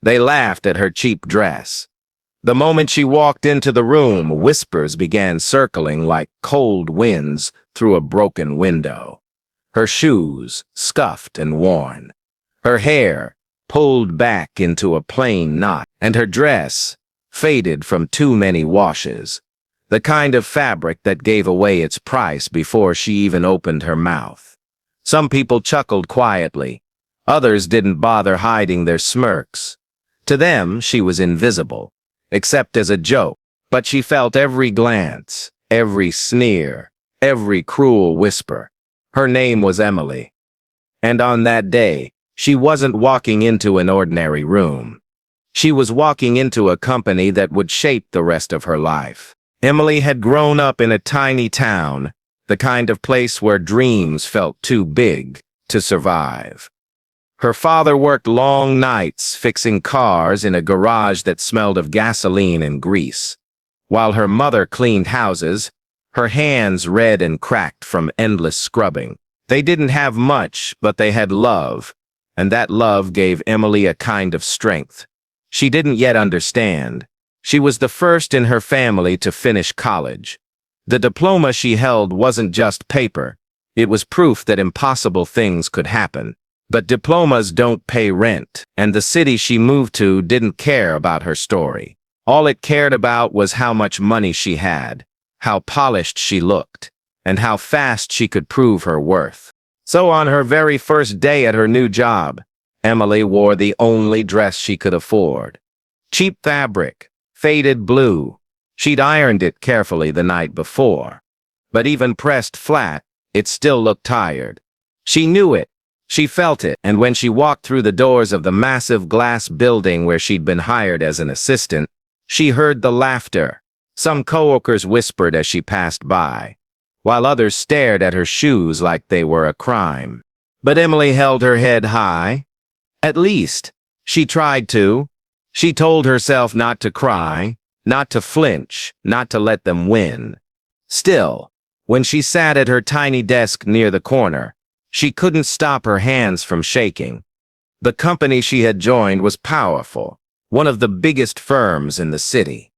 They laughed at her cheap dress. The moment she walked into the room, whispers began circling like cold winds through a broken window. Her shoes, scuffed and worn. Her hair, pulled back into a plain knot. And her dress, faded from too many washes. The kind of fabric that gave away its price before she even opened her mouth. Some people chuckled quietly. Others didn't bother hiding their smirks. To them, she was invisible, except as a joke. But she felt every glance, every sneer, every cruel whisper. Her name was Emily. And on that day, she wasn't walking into an ordinary room. She was walking into a company that would shape the rest of her life. Emily had grown up in a tiny town, the kind of place where dreams felt too big to survive. Her father worked long nights fixing cars in a garage that smelled of gasoline and grease, while her mother cleaned houses, her hands red and cracked from endless scrubbing. They didn't have much, but they had love, and that love gave Emily a kind of strength. She didn't yet understand. She was the first in her family to finish college. The diploma she held wasn't just paper. It was proof that impossible things could happen. But diplomas don't pay rent, and the city she moved to didn't care about her story. All it cared about was how much money she had, how polished she looked, and how fast she could prove her worth. So on her very first day at her new job, Emily wore the only dress she could afford. Cheap fabric, faded blue. She'd ironed it carefully the night before. But even pressed flat, it still looked tired. She knew it. She felt it, and when she walked through the doors of the massive glass building where she'd been hired as an assistant, she heard the laughter. Some coworkers whispered as she passed by, while others stared at her shoes like they were a crime. But Emily held her head high. At least, she tried to. She told herself not to cry, not to flinch, not to let them win. Still, when she sat at her tiny desk near the corner, she couldn't stop her hands from shaking. The company she had joined was powerful, one of the biggest firms in the city.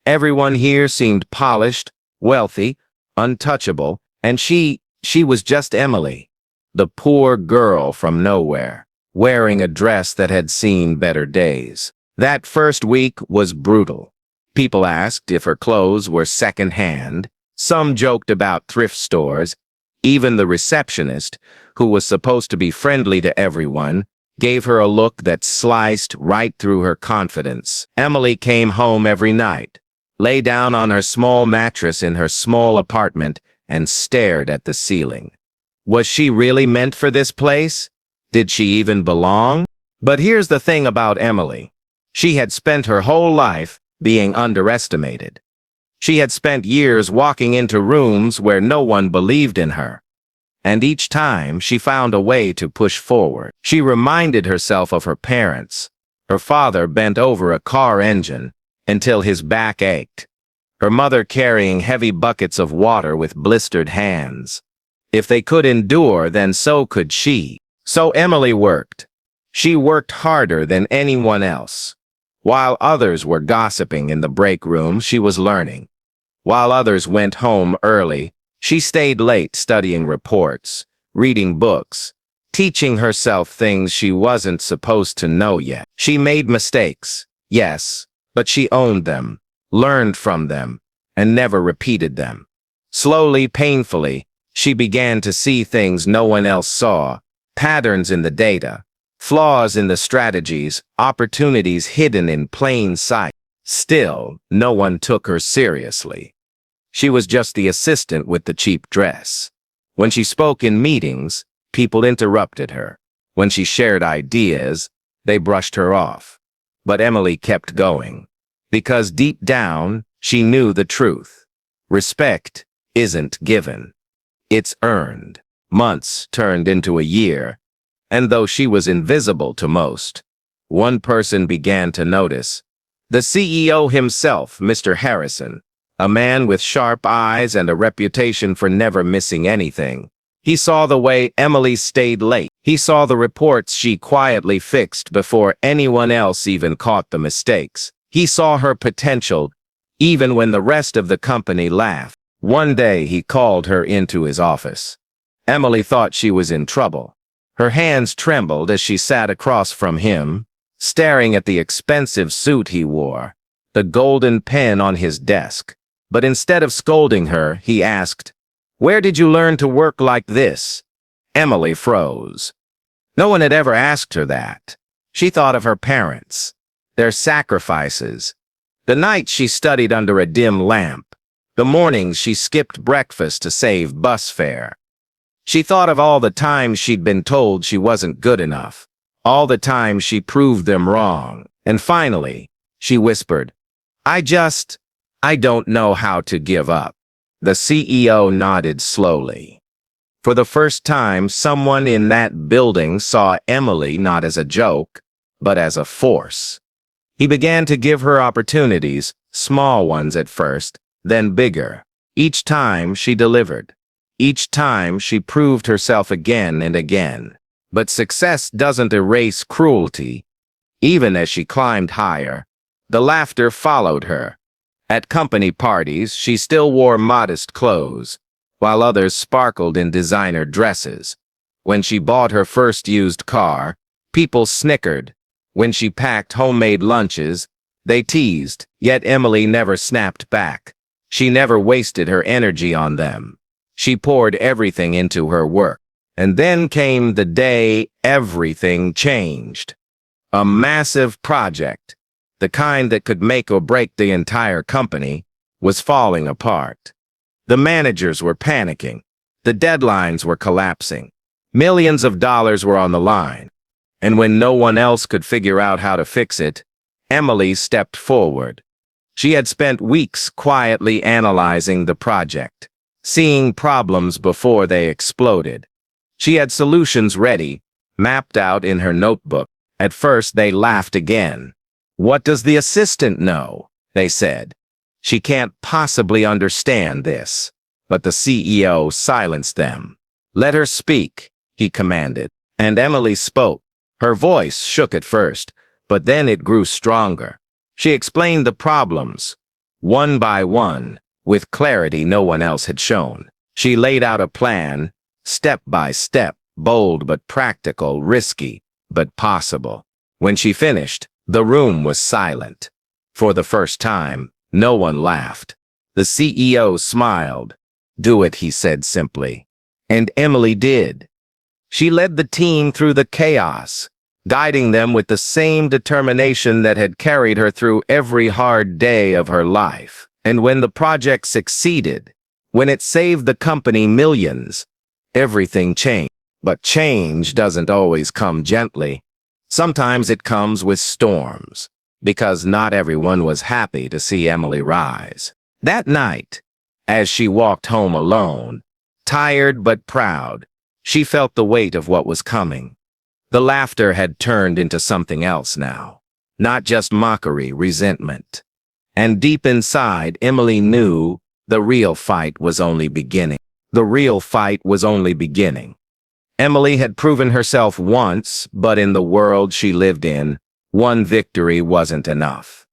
Everyone here seemed polished, wealthy, untouchable, and she was just Emily, the poor girl from nowhere, wearing a dress that had seen better days. That first week was brutal. People asked if her clothes were second-hand. Some joked about thrift stores. Even the receptionist, who was supposed to be friendly to everyone, gave her a look that sliced right through her confidence. Emily came home every night, lay down on her small mattress in her small apartment, and stared at the ceiling. Was she really meant for this place? Did she even belong? But here's the thing about Emily. She had spent her whole life being underestimated. She had spent years walking into rooms where no one believed in her. And each time she found a way to push forward. She reminded herself of her parents. Her father bent over a car engine until his back ached. Her mother carrying heavy buckets of water with blistered hands. If they could endure, then so could she. So Emily worked. She worked harder than anyone else. While others were gossiping in the break room, she was learning. While others went home early, she stayed late studying reports, reading books, teaching herself things she wasn't supposed to know yet. She made mistakes, yes, but she owned them, learned from them, and never repeated them. Slowly, painfully, she began to see things no one else saw, patterns in the data, flaws in the strategies, opportunities hidden in plain sight. Still, no one took her seriously. She was just the assistant with the cheap dress. When she spoke in meetings, people interrupted her. When she shared ideas, they brushed her off. But Emily kept going. Because deep down, she knew the truth. Respect isn't given. It's earned. Months turned into a year, and though she was invisible to most, one person began to notice. The CEO himself, Mr. Harrison, a man with sharp eyes and a reputation for never missing anything. He saw the way Emily stayed late. He saw the reports she quietly fixed before anyone else even caught the mistakes. He saw her potential, even when the rest of the company laughed. One day he called her into his office. Emily thought she was in trouble. Her hands trembled as she sat across from him, staring at the expensive suit he wore, the golden pen on his desk. But instead of scolding her, he asked, "Where did you learn to work like this?" Emily froze. No one had ever asked her that. She thought of her parents, their sacrifices, the nights she studied under a dim lamp, the mornings she skipped breakfast to save bus fare. She thought of all the times she'd been told she wasn't good enough, all the times she proved them wrong, and finally, she whispered, I don't know how to give up." The CEO nodded slowly. For the first time, someone in that building saw Emily not as a joke, but as a force. He began to give her opportunities, small ones at first, then bigger. Each time she delivered. Each time she proved herself again and again. But success doesn't erase cruelty. Even as she climbed higher, the laughter followed her. At company parties, she still wore modest clothes, while others sparkled in designer dresses. When she bought her first used car, people snickered. When she packed homemade lunches, they teased, yet Emily never snapped back. She never wasted her energy on them. She poured everything into her work. And then came the day everything changed. A massive project, the kind that could make or break the entire company, was falling apart. The managers were panicking. The deadlines were collapsing. Millions of dollars were on the line. And when no one else could figure out how to fix it, Emily stepped forward. She had spent weeks quietly analyzing the project, seeing problems before they exploded. She had solutions ready, mapped out in her notebook. At first, they laughed again. "What does the assistant know?" they said. "She can't possibly understand this." But the CEO silenced them. "Let her speak," he commanded. And Emily spoke. Her voice shook at first, but then it grew stronger. She explained the problems, one by one, with clarity no one else had shown. She laid out a plan, step by step, bold but practical, risky but possible. When she finished, the room was silent. For the first time, no one laughed. The CEO smiled. "Do it," he said simply. And Emily did. She led the team through the chaos, guiding them with the same determination that had carried her through every hard day of her life. And when the project succeeded, when it saved the company millions, everything changed. But change doesn't always come gently. Sometimes it comes with storms, because not everyone was happy to see Emily rise. That night, as she walked home alone, tired but proud, she felt the weight of what was coming. The laughter had turned into something else now, not just mockery, resentment. And deep inside, Emily knew the real fight was only beginning. The real fight was only beginning. Emily had proven herself once, but in the world she lived in, one victory wasn't enough.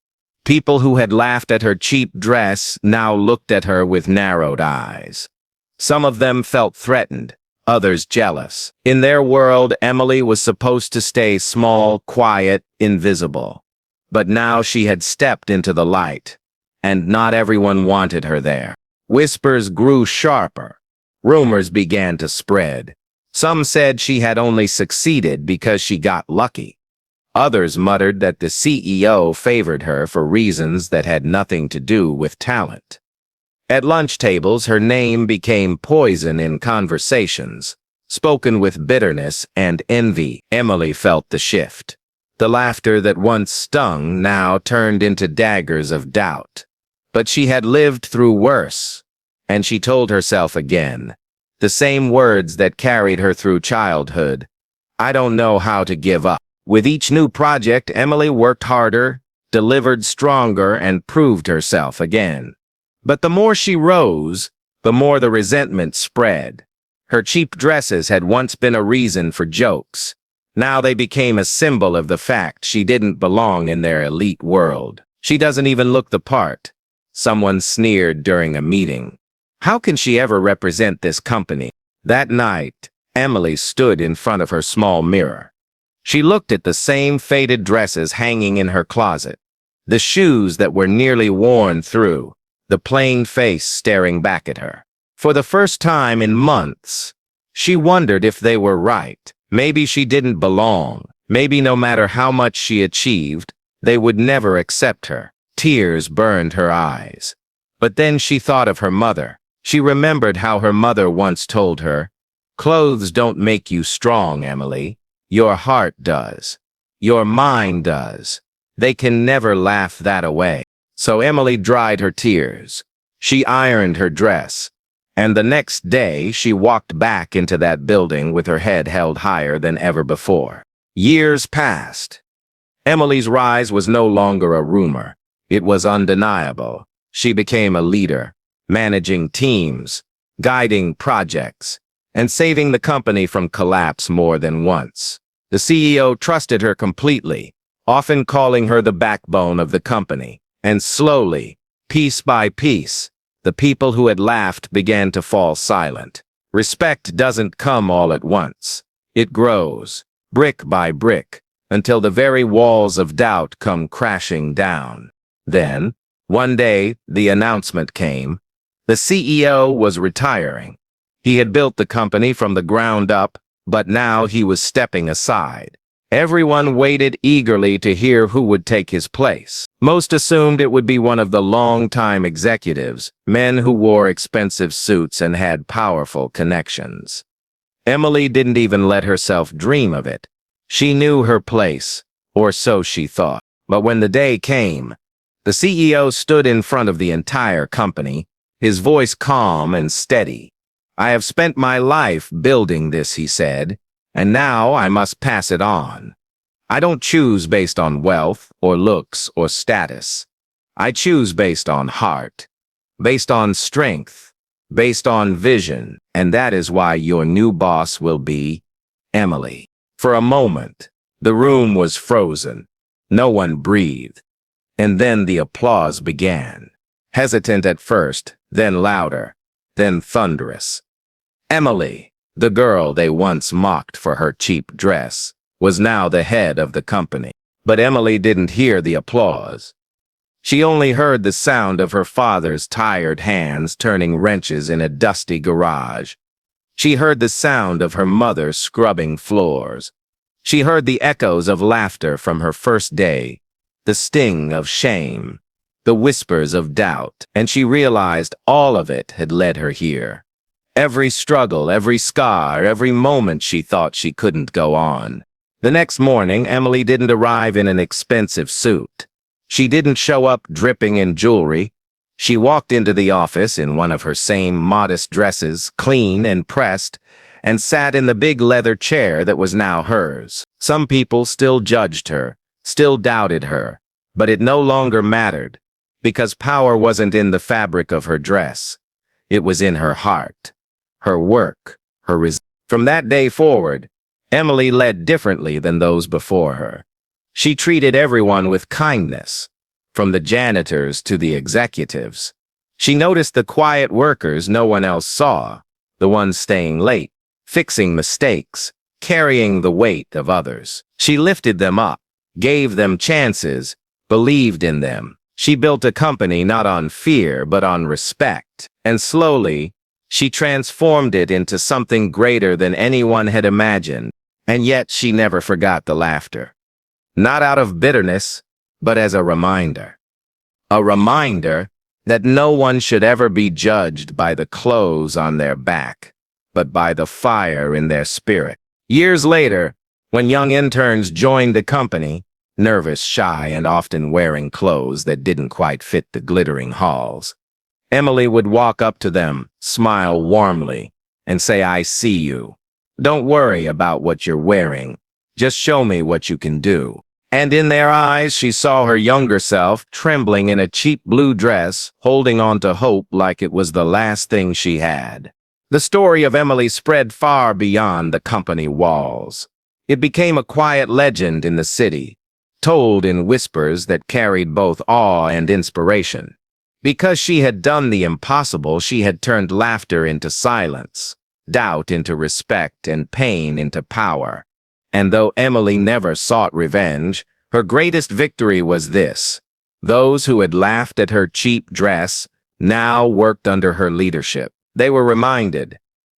People who had laughed at her cheap dress now looked at her with narrowed eyes. Some of them felt threatened, others jealous. In their world, Emily was supposed to stay small, quiet, invisible. But now she had stepped into the light, and not everyone wanted her there. Whispers grew sharper. Rumors began to spread. Some said she had only succeeded because she got lucky. Others muttered that the CEO favored her for reasons that had nothing to do with talent. At lunch tables, her name became poison in conversations, spoken with bitterness and envy. Emily felt the shift. The laughter that once stung now turned into daggers of doubt. But she had lived through worse, and she told herself again, the same words that carried her through childhood, "I don't know how to give up." With each new project, Emily worked harder, delivered stronger, and proved herself again. But the more she rose, the more the resentment spread. Her cheap dresses had once been a reason for jokes. Now they became a symbol of the fact she didn't belong in their elite world. She doesn't even look the part. Someone sneered during a meeting. How can she ever represent this company? That night, Emily stood in front of her small mirror. She looked at the same faded dresses hanging in her closet, the shoes that were nearly worn through, the plain face staring back at her. For the first time in months, she wondered if they were right. Maybe she didn't belong. Maybe no matter how much she achieved, they would never accept her. Tears burned her eyes. But then she thought of her mother. She remembered how her mother once told her, "Clothes don't make you strong, Emily. Your heart does. Your mind does." They can never laugh that away. So Emily dried her tears. She ironed her dress. And the next day, she walked back into that building with her head held higher than ever before. Years passed. Emily's rise was no longer a rumor. It was undeniable. She became a leader, managing teams, guiding projects, and saving the company from collapse more than once. The CEO trusted her completely, often calling her the backbone of the company. And slowly, piece by piece, the people who had laughed began to fall silent. Respect doesn't come all at once. It grows, brick by brick, until the very walls of doubt come crashing down. Then, one day, the announcement came. The CEO was retiring. He had built the company from the ground up, but now he was stepping aside. Everyone waited eagerly to hear who would take his place. Most assumed it would be one of the long-time executives, men who wore expensive suits and had powerful connections. Emily didn't even let herself dream of it. She knew her place, or so she thought. But when the day came, the CEO stood in front of the entire company, his voice calm and steady. "I have spent my life building this," he said, "and now I must pass it on. I don't choose based on wealth or looks or status. I choose based on heart, based on strength, based on vision, and that is why your new boss will be Emily." For a moment, the room was frozen. No one breathed. And then the applause began. Hesitant at first, then louder, then thunderous. Emily, the girl they once mocked for her cheap dress, was now the head of the company. But Emily didn't hear the applause. She only heard the sound of her father's tired hands turning wrenches in a dusty garage. She heard the sound of her mother scrubbing floors. She heard the echoes of laughter from her first day, the sting of shame, the whispers of doubt, and she realized all of it had led her here. Every struggle, every scar, every moment she thought she couldn't go on. The next morning, Emily didn't arrive in an expensive suit. She didn't show up dripping in jewelry. She walked into the office in one of her same modest dresses, clean and pressed, and sat in the big leather chair that was now hers. Some people still judged her, still doubted her, but it no longer mattered, because power wasn't in the fabric of her dress. It was in her heart, her work, her resilience. From that day forward, Emily led differently than those before her. She treated everyone with kindness, from the janitors to the executives. She noticed the quiet workers no one else saw, the ones staying late, fixing mistakes, carrying the weight of others. She lifted them up, gave them chances, believed in them. She built a company not on fear but on respect, and slowly, she transformed it into something greater than anyone had imagined. And yet she never forgot the laughter. Not out of bitterness, but as a reminder. A reminder that no one should ever be judged by the clothes on their back, but by the fire in their spirit. Years later, when young interns joined the company, nervous, shy, and often wearing clothes that didn't quite fit the glittering halls, Emily would walk up to them, smile warmly, and say, "I see you. Don't worry about what you're wearing. Just show me what you can do." And in their eyes, she saw her younger self, trembling in a cheap blue dress, holding on to hope like it was the last thing she had. The story of Emily spread far beyond the company walls. It became a quiet legend in the city, told in whispers that carried both awe and inspiration. Because she had done the impossible, she had turned laughter into silence, doubt into respect, and pain into power. And though Emily never sought revenge, her greatest victory was this: those who had laughed at her cheap dress now worked under her leadership. They were reminded,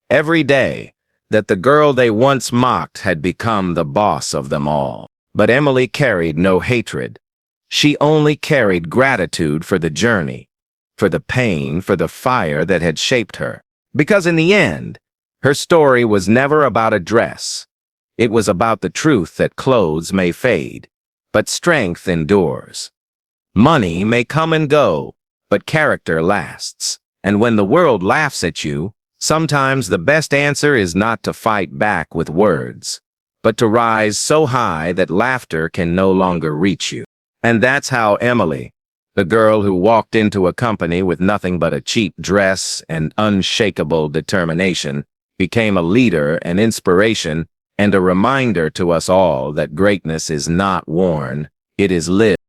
every day, that the girl they once mocked had become the boss of them all. But Emily carried no hatred. She only carried gratitude for the journey, for the pain, for the fire that had shaped her. Because in the end, her story was never about a dress. It was about the truth that clothes may fade, but strength endures. Money may come and go, but character lasts. And when the world laughs at you, sometimes the best answer is not to fight back with words, but to rise so high that laughter can no longer reach you. And that's how Emily, the girl who walked into a company with nothing but a cheap dress and unshakable determination, became a leader, an inspiration, and a reminder to us all that greatness is not worn, it is lived.